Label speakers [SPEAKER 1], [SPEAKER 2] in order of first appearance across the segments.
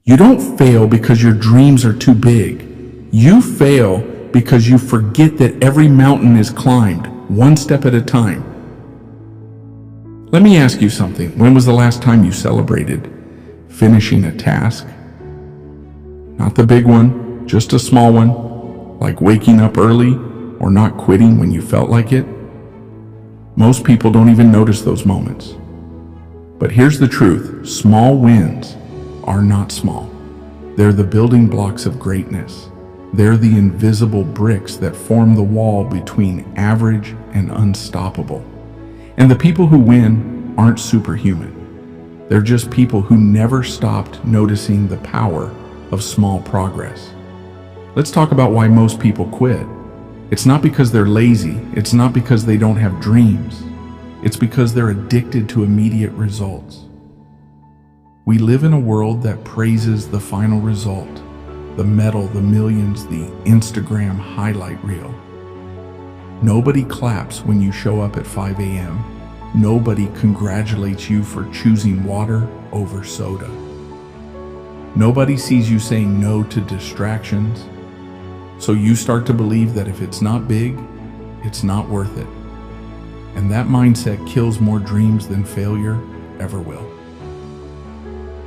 [SPEAKER 1] You don't fail because your dreams are too big. You fail because you forget that every mountain is climbed, one step at a time. Let me ask you something. When was the last time you celebrated finishing a task? Not the big one, just a small one, like waking up early or not quitting when you felt like it. Most people don't even notice those moments. But here's the truth. Small wins are not small. They're the building blocks of greatness. They're the invisible bricks that form the wall between average and unstoppable. And the people who win aren't superhuman. They're just people who never stopped noticing the power of small progress. Let's talk about why most people quit. It's not because they're lazy. It's not because they don't have dreams. It's because they're addicted to immediate results. We live in a world that praises the final result, the medal, the millions, the Instagram highlight reel. Nobody claps when you show up at 5 a.m. Nobody congratulates you for choosing water over soda. Nobody sees you saying no to distractions. So you start to believe that if it's not big, it's not worth it. And that mindset kills more dreams than failure ever will.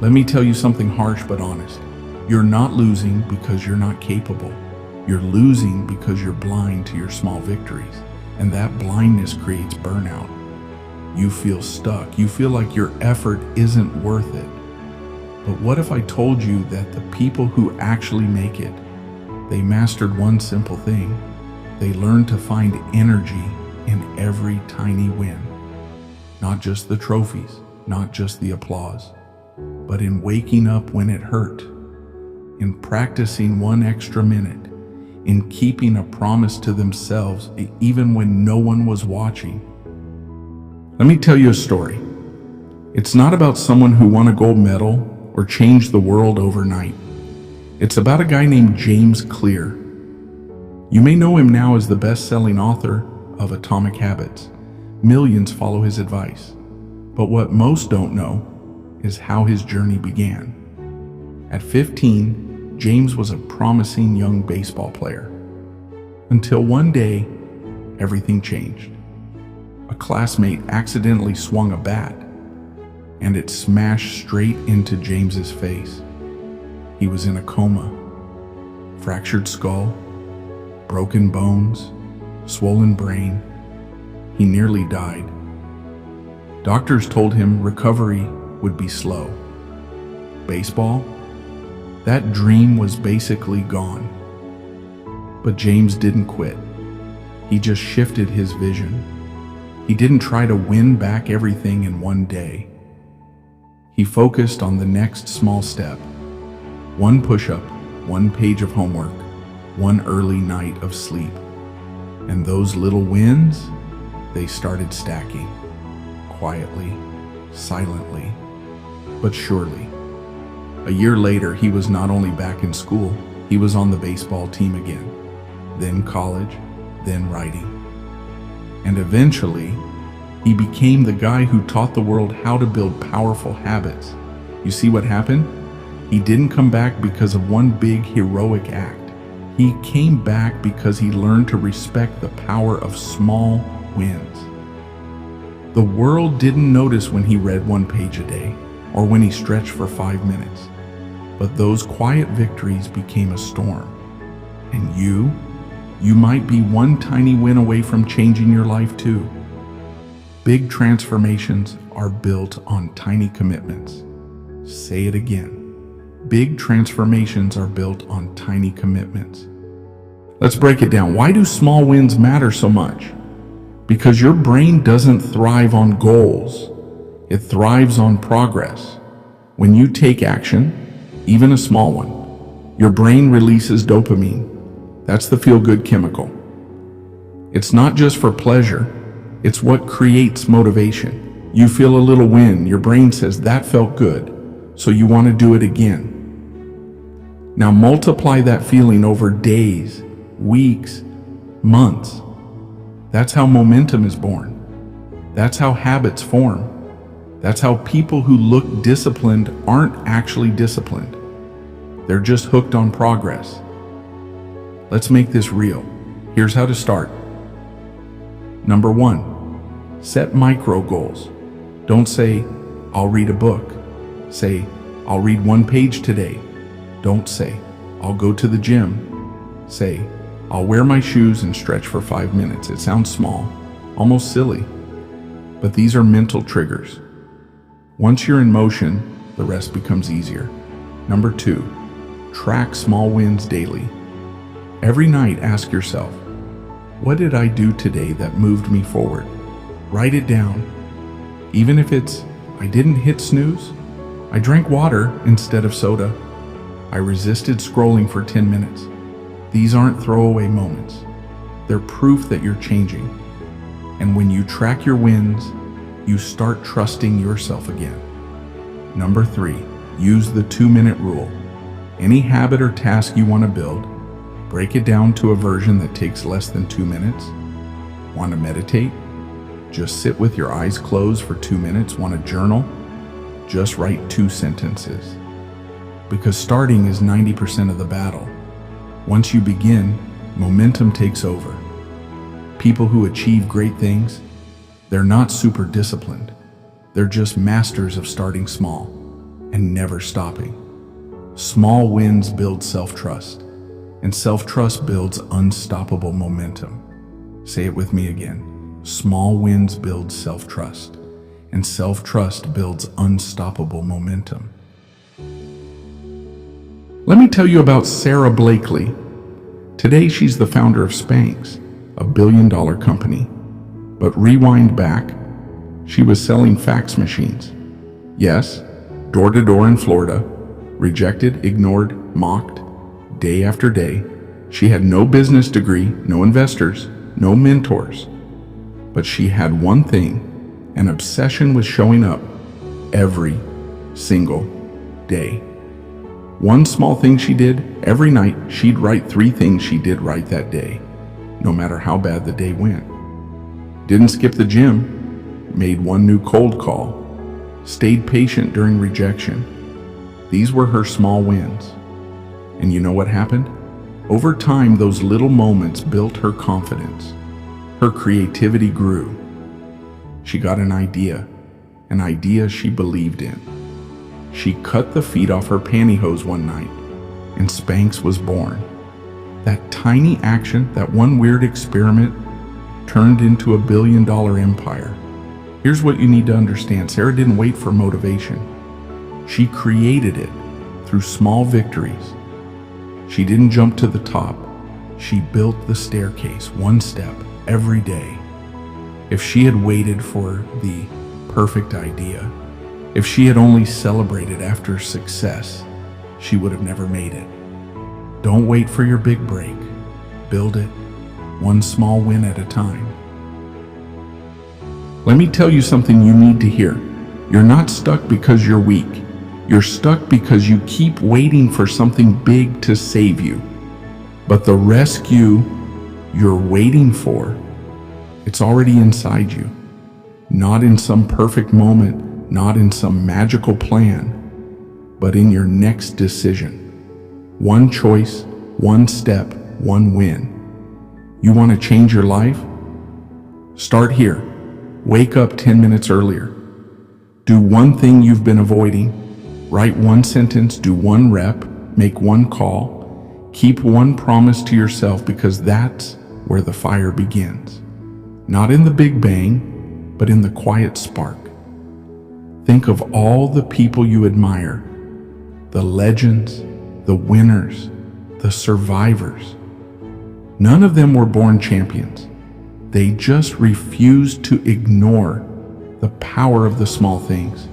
[SPEAKER 1] Let me tell you something harsh but honest. You're not losing because you're not capable. You're losing because you're blind to your small victories. And that blindness creates burnout. You feel stuck. You feel like your effort isn't worth it. But what if I told you that the people who actually make it, they mastered one simple thing. They learned to find energy in every tiny win. Not just the trophies, not just the applause, but in waking up when it hurt, in practicing one extra minute, in keeping a promise to themselves even when no one was watching. Let me tell you a story. It's not about someone who won a gold medal or changed the world overnight. It's about a guy named James Clear. You may know him now as the best-selling author of Atomic Habits. Millions follow his advice. But what most don't know is how his journey began. At 15, James was a promising young baseball player. Until one day, everything changed. A classmate accidentally swung a bat, and it smashed straight into James's face. He was in a coma, fractured skull, broken bones, swollen brain. He nearly died. Doctors told him recovery would be slow. Baseball? That dream was basically gone. But James didn't quit. He just shifted his vision. He didn't try to win back everything in one day. He focused on the next small step. One push-up, one page of homework, one early night of sleep. And those little wins, they started stacking. Quietly, silently, but surely. A year later, he was not only back in school, he was on the baseball team again. Then college, then writing. And eventually, he became the guy who taught the world how to build powerful habits. You see what happened? He didn't come back because of one big heroic act. He came back because he learned to respect the power of small wins. The world didn't notice when he read one page a day or when he stretched for 5 minutes. But those quiet victories became a storm. And you might be one tiny win away from changing your life too. Big transformations are built on tiny commitments. Say it again. Big transformations are built on tiny commitments. Let's break it down. Why do small wins matter so much? Because your brain doesn't thrive on goals. It thrives on progress. When you take action, even a small one, your brain releases dopamine. That's the feel-good chemical. It's not just for pleasure. It's what creates motivation. You feel a little win. Your brain says, that felt good, so you want to do it again. Now multiply that feeling over days, weeks, months. That's how momentum is born. That's how habits form. That's how people who look disciplined aren't actually disciplined. They're just hooked on progress. Let's make this real. Here's how to start. Number 1, set micro goals. Don't say, I'll read a book. Say, I'll read 1 page today. Don't say, I'll go to the gym. Say, I'll wear my shoes and stretch for 5 minutes. It sounds small, almost silly, but these are mental triggers. Once you're in motion, the rest becomes easier. Number 2, track small wins daily. Every night, ask yourself, what did I do today that moved me forward? Write it down. Even if it's, I didn't hit snooze, I drank water instead of soda, I resisted scrolling for 10 minutes. These aren't throwaway moments. They're proof that you're changing. And when you track your wins, you start trusting yourself again. Number 3, use the 2-minute rule. Any habit or task you want to build, break it down to a version that takes less than 2 minutes. Want to meditate? Just sit with your eyes closed for 2 minutes. Want to journal? Just write 2 sentences. Because starting is 90% of the battle. Once you begin, momentum takes over. People who achieve great things, they're not super disciplined. They're just masters of starting small and never stopping. Small wins build self-trust, and self-trust builds unstoppable momentum. Say it with me again. Small wins build self-trust, and self-trust builds unstoppable momentum. Let me tell you about Sarah Blakely. Today she's the founder of Spanx, a billion-dollar company. But rewind back, she was selling fax machines. Yes, door to door in Florida, rejected, ignored, mocked, day after day. She had no business degree, no investors, no mentors. But she had one thing, an obsession with showing up every single day. One small thing she did, every night she'd write 3 things she did right that day, no matter how bad the day went. Didn't skip the gym, made 1 new cold call, stayed patient during rejection. These were her small wins. And you know what happened? Over time, those little moments built her confidence. Her creativity grew. She got an idea she believed in. She cut the feet off her pantyhose one night, and Spanx was born. That tiny action, that one weird experiment, turned into a billion-dollar empire. Here's what you need to understand. Sarah didn't wait for motivation. She created it through small victories. She didn't jump to the top. She built the staircase, 1 step, every day. If she had waited for the perfect idea, if she had only celebrated after success, she would have never made it. Don't wait for your big break. Build it, 1 small win at a time. Let me tell you something you need to hear. You're not stuck because you're weak. You're stuck because you keep waiting for something big to save you. But the rescue you're waiting for, it's already inside you. Not in some perfect moment, not in some magical plan, but in your next decision. 1 choice, 1 step, 1 win. You want to change your life? Start here. Wake up 10 minutes earlier. Do 1 thing you've been avoiding. Write 1 sentence, do 1 rep, make 1 call. Keep 1 promise to yourself, because that's where the fire begins. Not in the big bang, but in the quiet spark. Think of all the people you admire, the legends, the winners, the survivors. None of them were born champions. They just refused to ignore the power of the small things.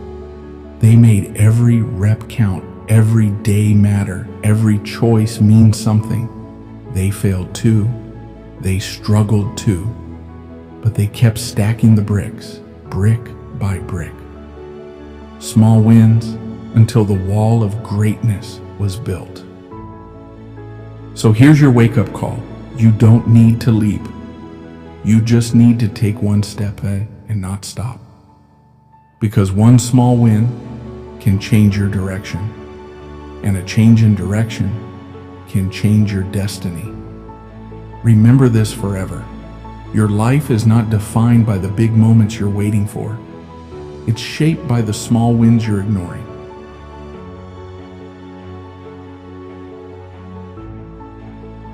[SPEAKER 1] They made every rep count, every day matter, every choice mean something. They failed too. They struggled too. But they kept stacking the bricks, brick by brick. Small wins until the wall of greatness was built. So here's your wake-up call. You don't need to leap. You just need to take 1 step ahead and not stop. Because 1 small win can change your direction. and a change in direction can change your destiny. Remember this forever. Your life is not defined by the big moments you're waiting for. It's shaped by the small wins you're ignoring.